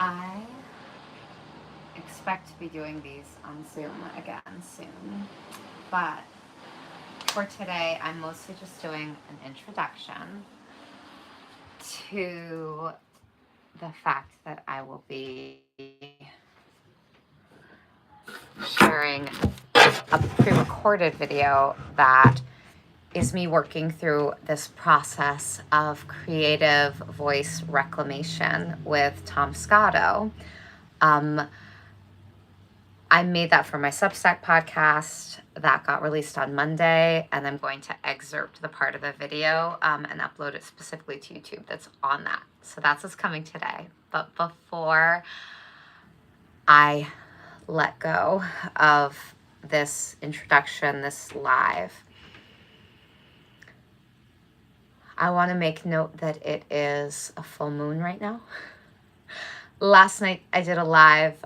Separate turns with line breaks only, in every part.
I expect to be doing these on Zoom again soon, but for today, I'm mostly just doing an introduction to the fact that I will be sharing a pre-recorded video that is me working through this process of creative voice reclamation with Tom Scotto. Um, I made that for my Substack podcast that got released on Monday, and I'm going to excerpt the part of the video and upload it specifically to YouTube that's on that. So that's what's coming today. But before I let go of this introduction, this live, I want to make note that it is a full moon right now. Last night I did a live.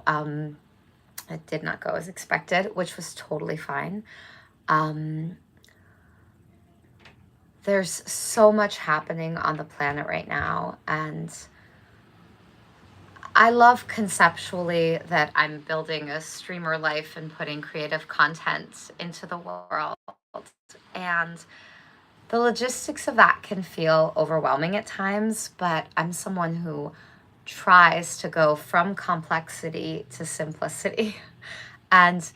It did not go as expected, which was totally fine. There's so much happening on the planet right now, and I love conceptually that I'm building a streamer life and putting creative content into the world. And the logistics of that can feel overwhelming at times, but I'm someone who tries to go from complexity to simplicity. And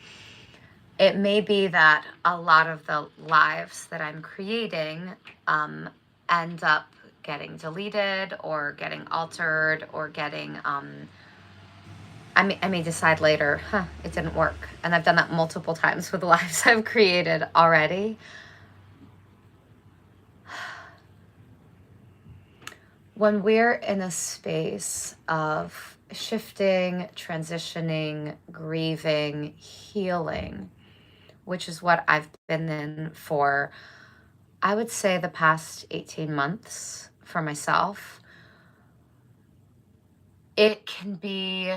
it may be that a lot of the lives that I'm creating end up getting deleted or getting altered or getting, I may decide later, it didn't work. And I've done that multiple times with lives I've created already. When we're in a space of shifting, transitioning, grieving, healing, which is what I've been in for, I would say, the past 18 months for myself, it can be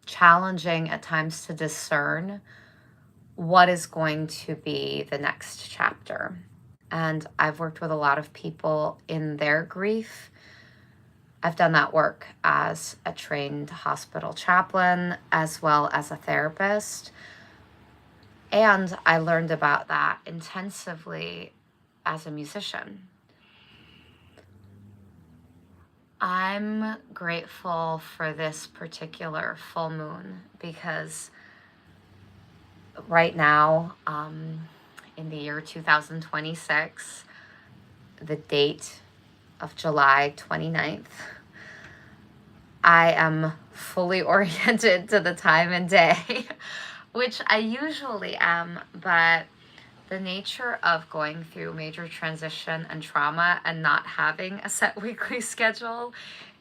challenging at times to discern what is going to be the next chapter. And I've worked with a lot of people in their grief. I've done that work as a trained hospital chaplain as well as a therapist. And I learned about that intensively as a musician. I'm grateful for this particular full moon because right now, in the year 2026, the date of July 29th, I am fully oriented to the time and day, which I usually am, but the nature of going through major transition and trauma and not having a set weekly schedule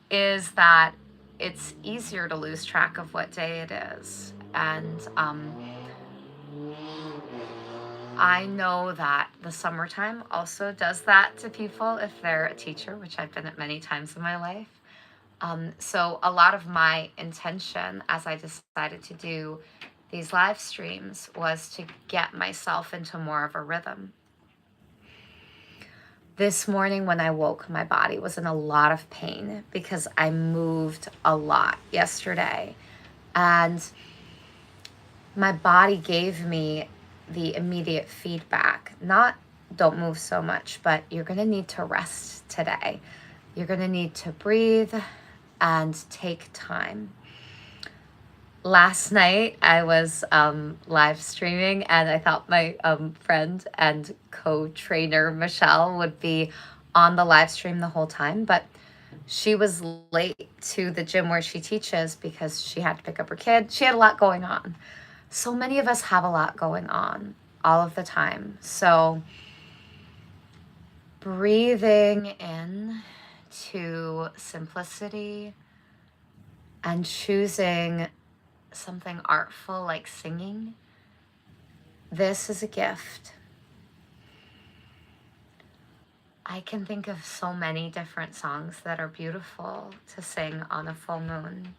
is that it's easier to lose track of what day it is. And I know that the summertime also does that to people if they're a teacher, which I've been at many times in my life. So a lot of my intention as I decided to do these live streams was to get myself into more of a rhythm. This morning when I woke, my body was in a lot of pain because I moved a lot yesterday. And my body gave me the immediate feedback, not don't move so much, but you're going to need to rest today. You're going to need to breathe and take time. Last night I was live streaming, and I thought my friend and co-trainer Michelle would be on the live stream the whole time, but she was late to the gym where she teaches because she had to pick up her kid. She had a lot going on. So many of us have a lot going on all of the time. So breathing in to simplicity and choosing something artful like singing, this is a gift. I can think of so many different songs that are beautiful to sing on a full moon.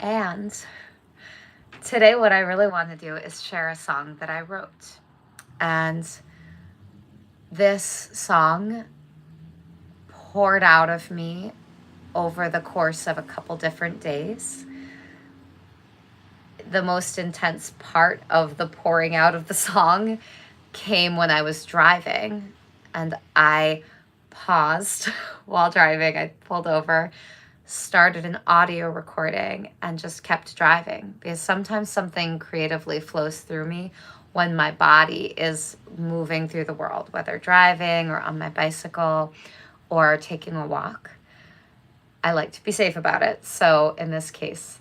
And today what I really want to do is share a song that I wrote. And this song poured out of me over the course of a couple different days. The most intense part of the pouring out of the song came when I was driving, and I paused while driving. I pulled over, started an audio recording, and just kept driving, because sometimes something creatively flows through me when my body is moving through the world, whether driving or on my bicycle or taking a walk. I like to be safe about it. So in this case,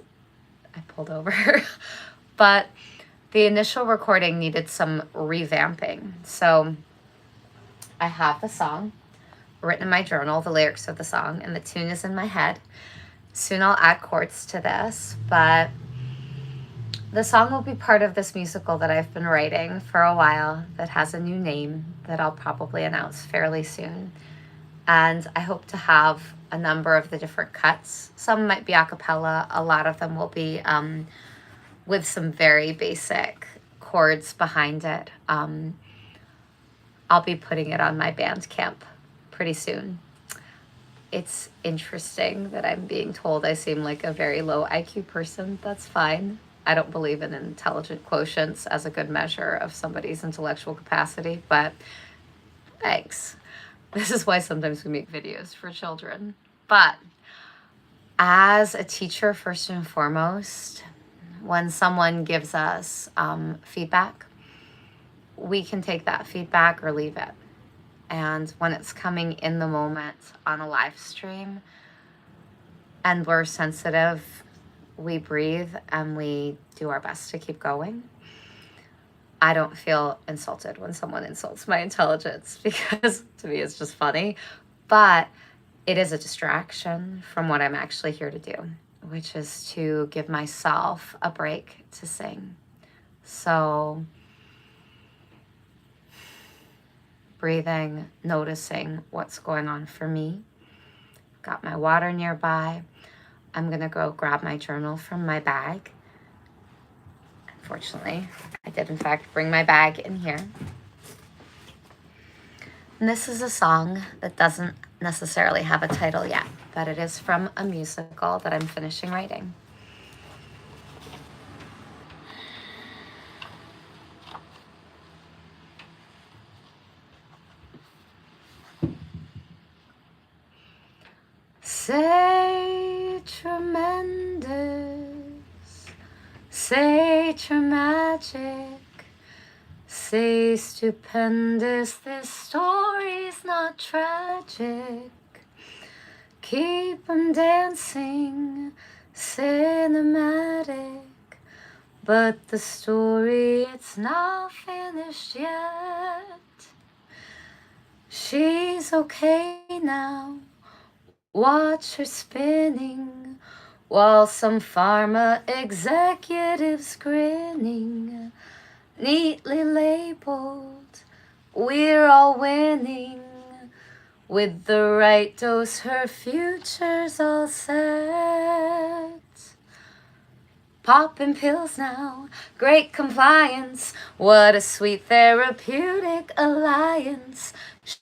I pulled over. But the initial recording needed some revamping. So I have the song written in my journal, the lyrics of the song, and the tune is in my head. Soon I'll add chords to this, but the song will be part of this musical that I've been writing for a while that has a new name that I'll probably announce fairly soon. And I hope to have a number of the different cuts. Some might be a cappella. A lot of them will be with some very basic chords behind it. I'll be putting it on my Bandcamp pretty soon. It's interesting that I'm being told I seem like a very low IQ person. That's fine. I don't believe in intelligent quotients as a good measure of somebody's intellectual capacity, but thanks. This is why sometimes we make videos for children. But as a teacher, first and foremost, when someone gives us feedback, we can take that feedback or leave it. And when it's coming in the moment on a live stream and we're sensitive, we breathe and we do our best to keep going. I don't feel insulted when someone insults my intelligence, because to me it's just funny. But it is a distraction from what I'm actually here to do, which is to give myself a break to sing. So breathing, noticing what's going on for me. Got my water nearby. I'm gonna go grab my journal from my bag. Unfortunately, I did in fact bring my bag in here. And this is a song that doesn't necessarily have a title yet, but it is from a musical that I'm finishing writing. Say tremendous, say traumagic, say stupendous, this story's not tragic. Keep 'em dancing, cinematic, but the story, it's not finished yet. She's okay now, watch her spinning, while some pharma executives grinning. Neatly labeled, we're all winning. With the right dose, her future's all set. Popping pills now, great compliance. What a sweet therapeutic alliance.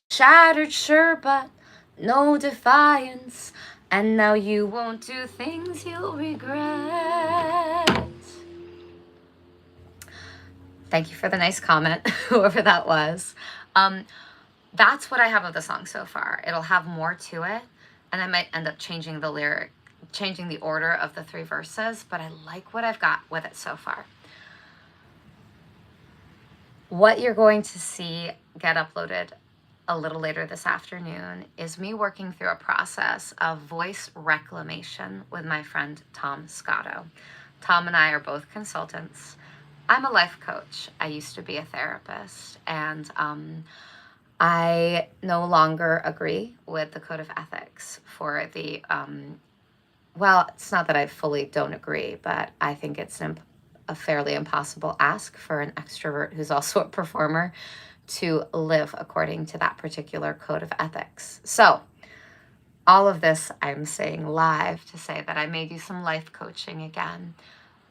Shattered sure, but no defiance. And now you won't do things you'll regret. Thank you for the nice comment, whoever that was. That's what I have of the song so far. It'll have more to it, and I might end up changing the order of the 3 verses, but I like what I've got with it so far. What you're going to see get uploaded a little later this afternoon is me working through a process of voice reclamation with my friend Tom Scotto. Tom and I are both consultants. I'm a life coach. I used to be a therapist, and I no longer agree with the code of ethics for the, well, it's not that I fully don't agree, but I think it's a fairly impossible ask for an extrovert who's also a performer to live according to that particular code of ethics. So all of this I'm saying live to say that I may do some life coaching again.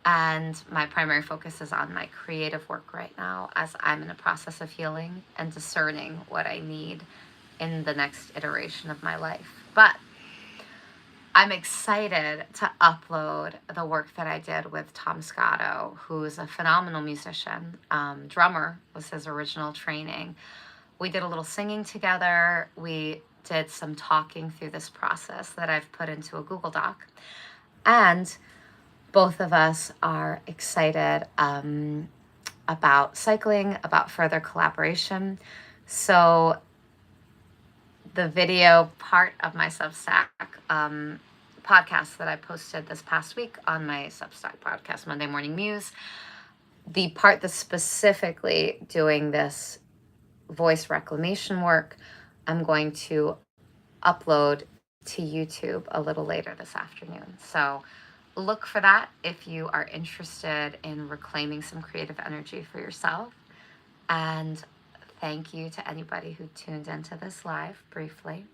And my primary focus is on my creative work right now, as I'm in a process of healing and discerning what I need in the next iteration of my life. But I'm excited to upload the work that I did with Tom Scotto, who's a phenomenal musician. Drummer was his original training. We did a little singing together. We did some talking through this process that I've put into a Google Doc. And both of us are excited about cycling, about further collaboration. So the video part of my Substack podcast that I posted this past week on my Substack podcast, Monday Morning Muse, the part that's specifically doing this voice reclamation work, I'm going to upload to YouTube a little later this afternoon. So look for that if you are interested in reclaiming some creative energy for yourself. And thank you to anybody who tuned into this live briefly.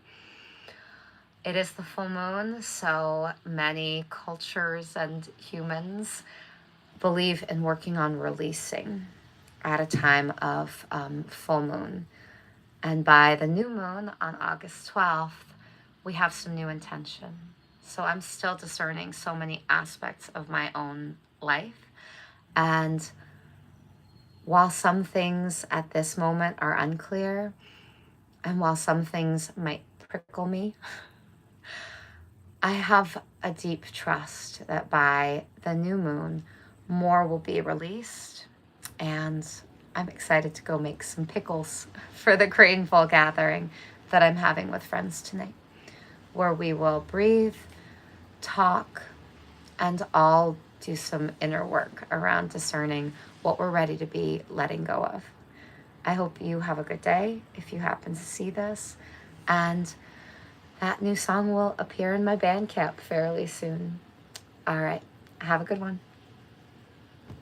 It is the full moon, so many cultures and humans believe in working on releasing at a time of full moon. And by the new moon on August 12th, we have some new intention. So I'm still discerning so many aspects of my own life. And while some things at this moment are unclear, and while some things might prickle me, I have a deep trust that by the new moon, more will be released. And I'm excited to go make some pickles for the Grateful gathering that I'm having with friends tonight, where we will breathe, talk, and all do some inner work around discerning what we're ready to be letting go of. I hope you have a good day if you happen to see this. And that new song will appear in my Bandcamp fairly soon. All right. Have a good one.